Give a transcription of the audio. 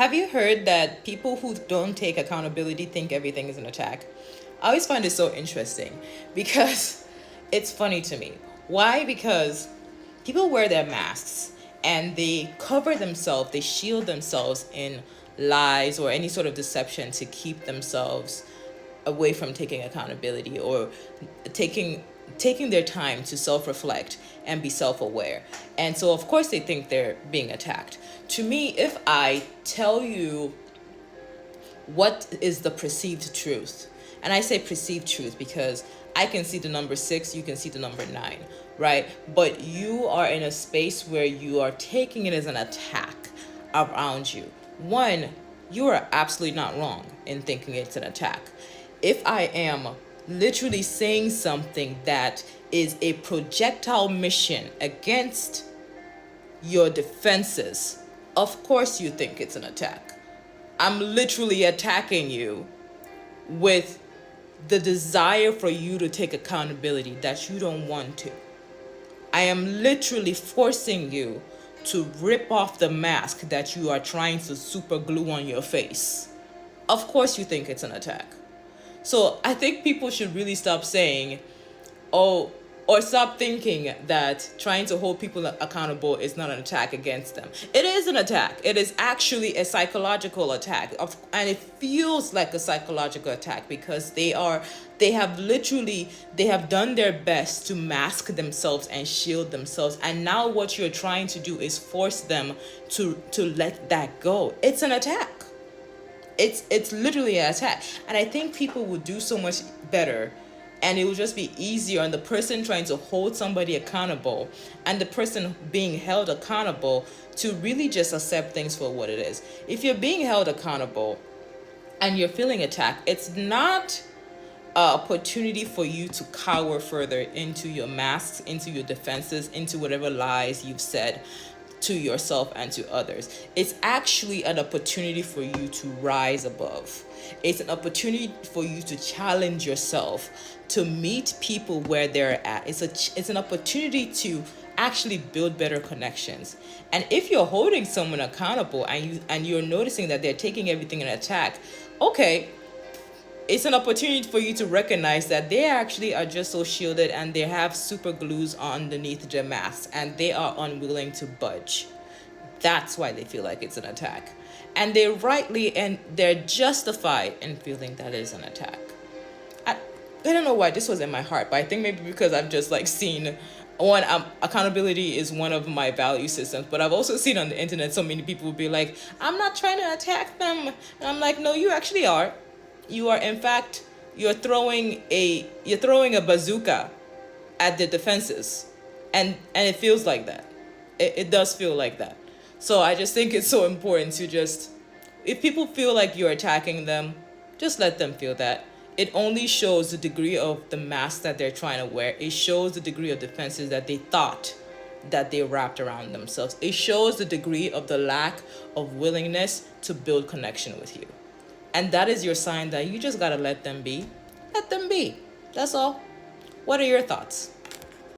Have you heard that people who don't take accountability think everything is an attack? I always find it so interesting because it's funny to me. Why? Because people wear their masks and they cover themselves, they shield themselves in lies or any sort of deception to keep themselves away from taking accountability or taking their time to self-reflect and be self-aware. And so of course they think they're being attacked. To me, if I tell you what is the perceived truth, and I say perceived truth because I can see the number 6, you can see the number 9, right? But you are in a space where you are taking it as an attack around you. One, you are absolutely not wrong in thinking it's an attack. If I am literally saying something that is a projectile mission against your defenses, of course you think it's an attack. I'm literally attacking you with the desire for you to take accountability that you don't want to. I am literally forcing you to rip off the mask that you are trying to super glue on your face. Of course you think it's an attack. So I think people should really stop saying, oh, or stop thinking that trying to hold people accountable is not an attack against them. It is an attack. It is actually a psychological attack, and it feels like a psychological attack because they have done their best to mask themselves and shield themselves, and now what you're trying to do is force them to let that go. It's an attack. It's literally an attack, and I think people would do so much better. And it will just be easier on the person trying to hold somebody accountable and the person being held accountable to really just accept things for what it is. If you're being held accountable and you're feeling attacked, it's not an opportunity for you to cower further into your masks, into your defenses, into whatever lies you've said to yourself and to others. It's actually an opportunity for you to rise above. It's an opportunity for you to challenge yourself, to meet people where they're at. It's an opportunity to actually build better connections. And if you're holding someone accountable and you're noticing that they're taking everything in attack, okay, it's an opportunity for you to recognize that they actually are just so shielded and they have super glues underneath their masks and they are unwilling to budge. That's why they feel like it's an attack. And they're justified in feeling that is an attack. I don't know why this was in my heart, but I think maybe because I've just seen accountability is one of my value systems, but I've also seen on the internet so many people will be like, I'm not trying to attack them. And I'm like, no, you actually are. You are, in fact, you're throwing a bazooka at the defenses, and it feels like that. It does feel like that. So I just think it's so important to if people feel like you're attacking them, just let them feel that. It only shows the degree of the mask that they're trying to wear. It shows the degree of defenses that they thought that they wrapped around themselves. It shows the degree of the lack of willingness to build connection with you. And that is your sign that you just gotta let them be. Let them be. That's all. What are your thoughts?